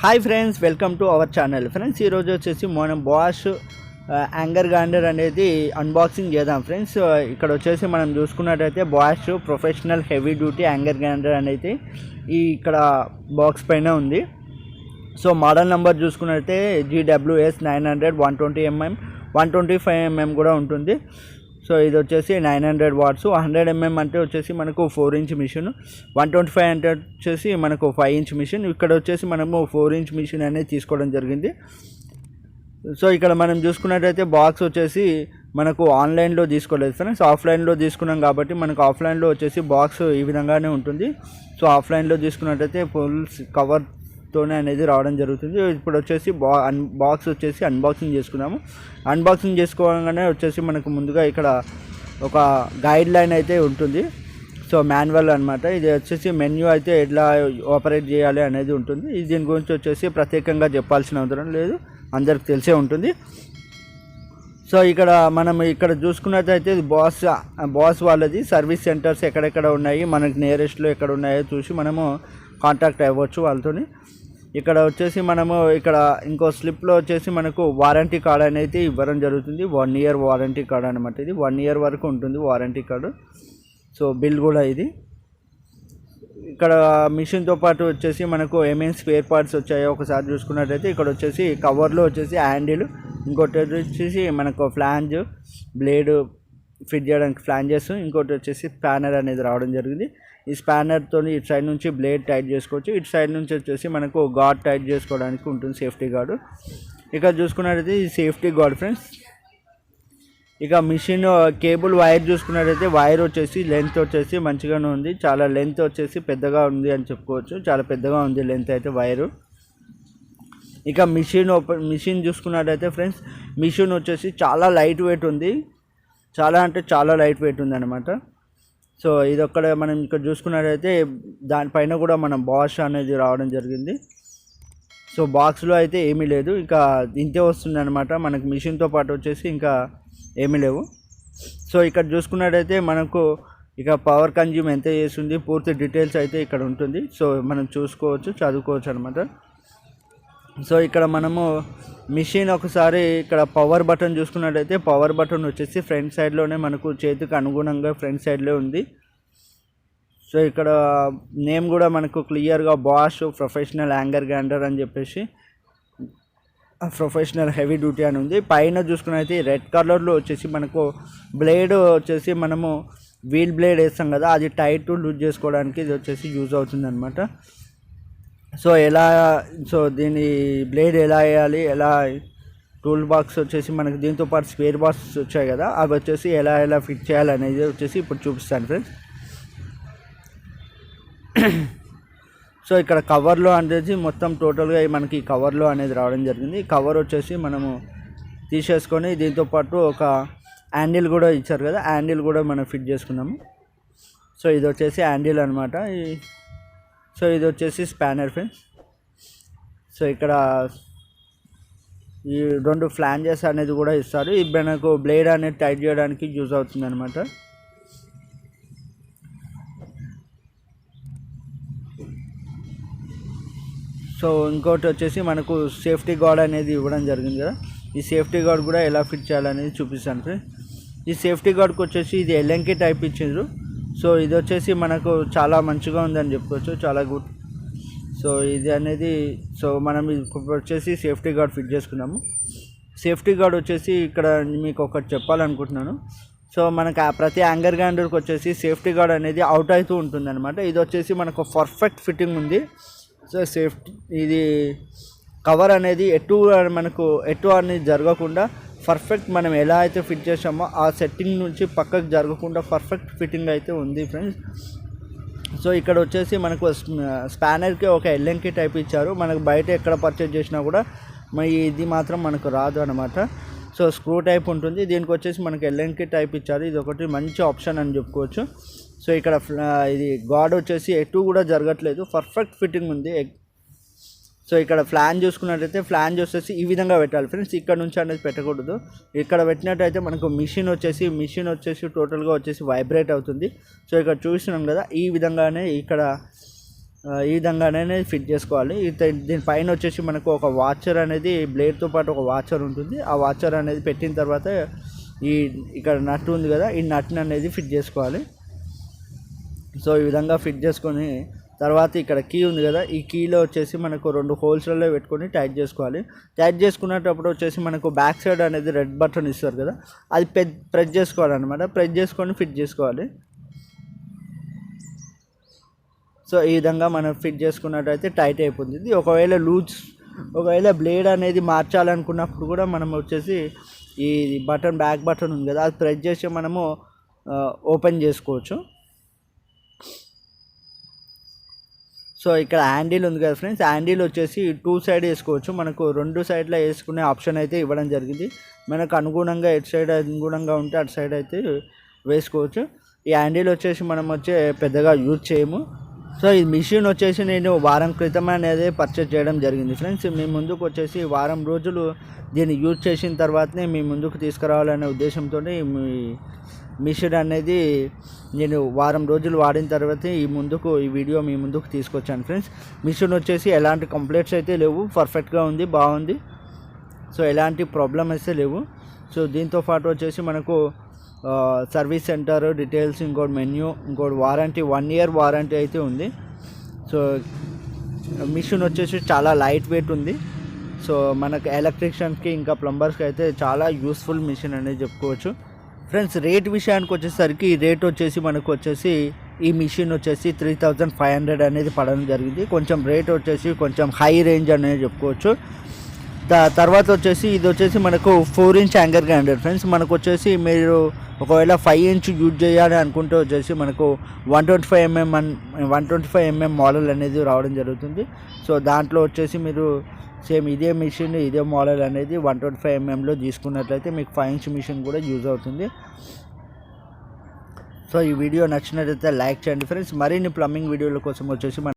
Hi friends, welcome to our channel. Friends, ఈరోజు వచ్చేసి మనం బాష్ యాంగర్ గ్రైండర్ అనేది అన్బాక్సింగ్ చేద్దాం. ఫ్రెండ్స్, ఇక్కడ వచ్చేసి మనం చూసుకున్నట్టయితే Bosch professional heavy duty angle grinder అనేది ఇక్కడ బాక్స్ పైన ఉంది. సో మోడల్ నెంబర్ చూసుకున్నట్టయితే GWS 900 120mm 125mm కూడా ఉంటుంది. సో ఇది వచ్చేసి 900 వాట్స్. 100mm అంటే వచ్చేసి మనకు 4-inch మిషన్, 125 అంటే వచ్చేసి మనకు 5-inch మిషన్. ఇక్కడ వచ్చేసి మనము 4-inch మిషన్ అనేది తీసుకోవడం జరిగింది. సో ఇక్కడ మనం చూసుకున్నట్టయితే బాక్స్ వచ్చేసి మనకు ఆన్లైన్లో తీసుకోలేదు ఫ్రెండ్స్, ఆఫ్లైన్లో తీసుకున్నాం కాబట్టి మనకు ఆఫ్లైన్లో వచ్చేసి బాక్స్ ఈ విధంగానే ఉంటుంది. సో ఆఫ్లైన్లో తీసుకున్నట్టయితే ఫుల్ కవర్తోనే అనేది రావడం జరుగుతుంది. ఇప్పుడు వచ్చేసి బాక్స్ వచ్చేసి అన్బాక్సింగ్ చేసుకున్నాము. అన్బాక్సింగ్ చేసుకోగానే వచ్చేసి మనకు ముందుగా ఇక్కడ ఒక గైడ్ లైన్ అయితే ఉంటుంది. సో మాన్యువల్ అనమాట. ఇది వచ్చేసి మెన్యూ అయితే ఎట్లా ఆపరేట్ చేయాలి అనేది ఉంటుంది. దీని గురించి వచ్చేసి ప్రత్యేకంగా చెప్పాల్సిన అవసరం లేదు, అందరికి తెలిసే ఉంటుంది. సో మనం ఇక్కడ చూసుకున్నట్టయితే బాస్ వాళ్ళది సర్వీస్ సెంటర్స్ ఎక్కడెక్కడ ఉన్నాయి, మనకి నియరెస్ట్లో ఎక్కడ ఉన్నాయో చూసి మనము కాంటాక్ట్ అవ్వచ్చు వాళ్ళతోని. ఇక్కడ వచ్చేసి మనము ఇక్కడ ఇంకో స్లిప్లో వచ్చేసి మనకు వారంటీ కార్డ్ అనేది ఇవ్వడం జరుగుతుంది. 1 year వారంటీ కార్డ్ అనమాట. ఇది 1 year వరకు ఉంటుంది వారంటీ కార్డు. సో బిల్ కూడా ఇది. ఇక్కడ మిషన్తో పాటు వచ్చేసి మనకు ఏమేమి స్పేర్ పార్ట్స్ వచ్చాయో ఒకసారి చూసుకున్నట్టయితే ఇక్కడ వచ్చేసి కవర్లో వచ్చేసి హ్యాండిల్, ఇంకోటి వచ్చేసి మనకు ఫ్లాంజ్ బ్లేడ్ ఫిట్ చేయడానికి ఫ్లాంజెస్, ఇంకోటి వచ్చేసి స్పానర్ అనేది రావడం జరిగింది. ఈ స్పానర్తో ఇటు సైడ్ నుంచి బ్లేడ్ టైట్ చేసుకోవచ్చు, ఇటు సైడ్ నుంచి వచ్చేసి మనకు గార్డ్ టైట్ చేసుకోవడానికి ఉంటుంది, సేఫ్టీ గార్డు. ఇక్కడ చూసుకున్నట్టయితే ఈ సేఫ్టీ గార్డ్ ఫ్రెండ్స్. ఇక మిషన్ కేబుల్ వైర్ చూసుకున్నట్టయితే వైర్ వచ్చేసి లెంత్ వచ్చేసి మంచిగానే ఉంది, చాలా లెంత్ వచ్చేసి పెద్దగా ఉంది అని చెప్పుకోవచ్చు. చాలా పెద్దగా ఉంది లెంత్ అయితే వైరు. ఇక మిషన్ చూసుకున్నట్టయితే ఫ్రెండ్స్, మిషన్ వచ్చేసి చాలా లైట్ వెయిట్ ఉంది, చాలా అంటే చాలా లైట్ వెయిట్ ఉంది అనమాట. సో ఇదొక్కడ మనం ఇక్కడ చూసుకున్నట్టయితే దానిపైన కూడా మనం బాష్ అనేది రావడం జరిగింది. సో బాక్స్లో అయితే ఏమీ లేదు, ఇంకా ఇంతే వస్తుంది అనమాట. మనకు మిషన్తో పాటు వచ్చేసి ఇంకా ఏమీ లేవు. సో ఇక్కడ చూసుకున్నట్టయితే మనకు ఇక పవర్ కన్జ్యూమ్ ఎంత చేస్తుంది పూర్తి డీటెయిల్స్ అయితే ఇక్కడ ఉంటుంది. సో మనం చూసుకోవచ్చు, చదువుకోవచ్చు అనమాట. సో ఇక్కడ మనము మిషన్ ఒకసారి ఇక్కడ పవర్ బటన్ చూసుకున్నట్టయితే పవర్ బటన్ వచ్చేసి ఫ్రంట్ సైడ్లోనే మనకు చేతికి అనుగుణంగా ఫ్రంట్ సైడ్లో ఉంది. సో ఇక్కడ నేమ్ కూడా మనకు క్లియర్గా బాష్ ప్రొఫెషనల్ యాంగర్ గ్రైండర్ అని చెప్పేసి ప్రొఫెషనల్ హెవీ డ్యూటీ అని ఉంది. పైన చూసుకున్నట్టయితే రెడ్ కలర్లో వచ్చేసి మనకు బ్లేడ్ వచ్చేసి మనము వీల్ బ్లేడ్ వేస్తాం కదా, అది టైట్ లూజ్ చేసుకోవడానికి ఇది వచ్చేసి యూజ్ అవుతుంది అనమాట. సో దీని బ్లేడ్ ఎలా వేయాలి, ఎలా టూల్ బాక్స్ వచ్చేసి మనకి దీంతో పాటు స్పేర్ బాక్స్ వచ్చాయి కదా, అవి వచ్చేసి ఎలా ఫిట్ చేయాలి అనేది వచ్చేసి ఇప్పుడు చూపిస్తాను ఫ్రెండ్స్. సో ఇక్కడ కవర్లో అనేది మొత్తం టోటల్గా మనకి కవర్లో అనేది రావడం జరిగింది. కవర్ వచ్చేసి మనము తీసేసుకొని దీంతో పాటు ఒక హ్యాండిల్ కూడా ఇచ్చారు కదా, హ్యాండిల్ కూడా మనం ఫిట్ చేసుకున్నాము. సో ఇది వచ్చేసి హ్యాండిల్ అనమాట. సో ఇది వచ్చేసి స్పానర్ ఫ్రెండ్స్. సో ఇక్కడ ఈ 2 ఫ్లాంజెస్ అనేది కూడా ఇస్తారు, ఇది మనకు బ్లేడ్ అనేది టైట్ చేయడానికి యూజ్ అవుతుంది అనమాట. సో ఇంకోటి వచ్చేసి మనకు సేఫ్టీ గార్డ్ అనేది ఇవ్వడం జరిగింది కదా, ఈ సేఫ్టీ గార్డ్ కూడా ఎలా ఫిట్ చేయాలనేది చూపిస్తాను ఫ్రెండ్స్. ఈ సేఫ్టీ గార్డ్కి వచ్చేసి ఇది ఎల్ఎంకి టైప్ ఇచ్చిండ్రు. సో ఇది వచ్చేసి మనకు చాలా మంచిగా ఉందని చెప్పుకోవచ్చు, చాలా గుడ్. సో ఇది అనేది మనం వచ్చేసి సేఫ్టీ గార్డ్ ఫిట్ చేసుకున్నాము. సేఫ్టీ గార్డ్ వచ్చేసి ఇక్కడ మీకు ఒకటి చెప్పాలనుకుంటున్నాను. సో మనకు ప్రతి యాంగర్ గ్రైండర్కి వచ్చేసి సేఫ్టీ గార్డ్ అనేది అవుట్ అవుతూ ఉంటుంది అనమాట. ఇది వచ్చేసి మనకు పర్ఫెక్ట్ ఫిట్టింగ్ ఉంది. సో సేఫ్టీ ఇది కవర్ అనేది ఎటు అనేది జరగకుండా పర్ఫెక్ట్ మనం ఎలా అయితే ఫిట్ చేసామో ఆ సెట్టింగ్ నుంచి పక్కకు జరగకుండా పర్ఫెక్ట్ ఫిట్టింగ్ అయితే ఉంది ఫ్రెండ్స్. సో ఇక్కడ వచ్చేసి మనకు స్పానర్కి ఒక ఎల్ఎంకి టైప్ ఇచ్చారు. మనకు బయట ఎక్కడ పర్చేజ్ చేసినా కూడా ఇది మాత్రం మనకు రాదు అనమాట. సో స్క్రూ టైప్ ఉంటుంది, దీనికి వచ్చేసి మనకు ఎల్ఎంకి టైప్ ఇచ్చారు. ఇది ఒకటి మంచి ఆప్షన్ అని చెప్పుకోవచ్చు. సో ఇక్కడ ఇది గార్డ్ వచ్చేసి ఎటు కూడా జరగట్లేదు, పర్ఫెక్ట్ ఫిట్టింగ్ ఉంది. సో ఇక్కడ ఫ్లాంజ్ చూసుకున్నట్టయితే ఫ్లాంజ్ వచ్చేసి ఈ విధంగా పెట్టాలి ఫ్రెండ్స్, ఇక్కడ నుంచి అనేది పెట్టకూడదు. ఇక్కడ పెట్టినట్టయితే మనకు మిషన్ వచ్చేసి టోటల్గా వచ్చేసి వైబ్రేట్ అవుతుంది. సో ఇక్కడ చూస్తున్నాం కదా, ఈ విధంగానే ఇక్కడ ఈ విధంగానే ఫిట్ చేసుకోవాలి. దీనిపైన వచ్చేసి మనకు ఒక వాచర్ అనేది బ్లేడ్తో పాటు ఒక వాచర్ ఉంటుంది. ఆ వాచర్ అనేది పెట్టిన తర్వాత ఇక్కడ నట్ ఉంది కదా, ఈ నట్ని అనేది ఫిట్ చేసుకోవాలి. సో ఈ విధంగా ఫిట్ చేసుకొని తర్వాత ఇక్కడ కీ ఉంది కదా, ఈ కీలో వచ్చేసి మనకు 2 హోల్స్లలో పెట్టుకొని టైట్ చేసుకోవాలి. టైట్ చేసుకునేటప్పుడు వచ్చేసి మనకు బ్యాక్ సైడ్ అనేది రెడ్ బటన్ ఇస్తారు కదా, అది ప్రెస్ చేసుకోవాలన్నమాట. ప్రెస్ చేసుకొని ఫిట్ చేసుకోవాలి. సో ఈ విధంగా మనం ఫిట్ చేసుకున్నట్టయితే టైట్ అయిపోతుంది. ఒకవేళ బ్లేడ్ అనేది మార్చాలనుకున్నప్పుడు కూడా మనం వచ్చేసి ఈ బ్యాక్ బటన్ ఉంది కదా, అది ప్రెస్ చేసి మనము ఓపెన్ చేసుకోవచ్చు. సో ఇక్కడ హ్యాండిల్ ఉంది కదా ఫ్రెండ్స్, హ్యాండిల్ వచ్చేసి 2 సైడ్ వేసుకోవచ్చు. మనకు 2 సైడ్లో వేసుకునే ఆప్షన్ అయితే ఇవ్వడం జరిగింది. మనకు అనుగుణంగా ఎటు సైడ్ అనుగుణంగా ఉంటే అటు సైడ్ అయితే వేసుకోవచ్చు. ఈ హ్యాండిల్ వచ్చేసి మనం పెద్దగా యూజ్ చేయము. సో ఈ మిషన్ వచ్చేసి నేను వారం క్రితం అనేది పర్చేజ్ చేయడం జరిగింది ఫ్రెండ్స్. మీ ముందుకు వచ్చేసి వారం రోజులు దీన్ని యూజ్ చేసిన తర్వాతనే మీ ముందుకు తీసుకురావాలనే ఉద్దేశంతో మీ మిషన్ అనేది నేను వారం రోజులు వాడిన తర్వాత ఈ వీడియో మీ ముందుకు తీసుకొచ్చాను ఫ్రెండ్స్. మిషన్ వచ్చేసి ఎలాంటి కంప్లైంట్స్ అయితే లేవు, పర్ఫెక్ట్గా ఉంది, బాగుంది. సో ఎలాంటి ప్రాబ్లమ్ అయితే లేవు. సో దీంతో పాటు వచ్చేసి మనకు సర్వీస్ సెంటర్ డీటెయిల్స్, ఇంకోటి మెన్యూ, ఇంకోటి వారంటీ, 1 year వారంటీ అయితే ఉంది. సో మిషన్ వచ్చేసి చాలా లైట్ వెయిట్ ఉంది. సో మనకు ఎలక్ట్రీషియన్స్కి ఇంకా ప్లంబర్స్కి అయితే చాలా యూస్ఫుల్ మిషన్ అనేది చెప్పుకోవచ్చు ఫ్రెండ్స్. రేట్ విషయానికి వచ్చేసరికి రేట్ వచ్చేసి మనకు వచ్చేసి ఈ మిషన్ వచ్చేసి 3500 అనేది పడడం జరిగింది. కొంచెం రేట్ వచ్చేసి కొంచెం హై రేంజ్ అనేది చెప్పుకోవచ్చు. తర్వాత వచ్చేసి ఇది వచ్చేసి మనకు 4 inch యాంగర్ గ్రైండర్ ఫ్రెండ్స్. మనకు వచ్చేసి మీరు ఒకవేళ 5 inch యూజ్ చేయాలి అనుకుంటే వచ్చేసి మనకు 125 mm మోడల్ అనేది రావడం జరుగుతుంది. సో దాంట్లో వచ్చేసి మీరు సేమ్ ఇదే మిషన్ ఇదే మోడల్ అనేది 125 mmలో తీసుకున్నట్లయితే మీకు 5 inch మిషన్ కూడా యూజ్ అవుతుంది. సో ఈ వీడియో నచ్చినట్లయితే లైక్ చేయండి ఫ్రెండ్స్. మరిన్ని ప్లంబింగ్ వీడియోల కోసం వచ్చేసి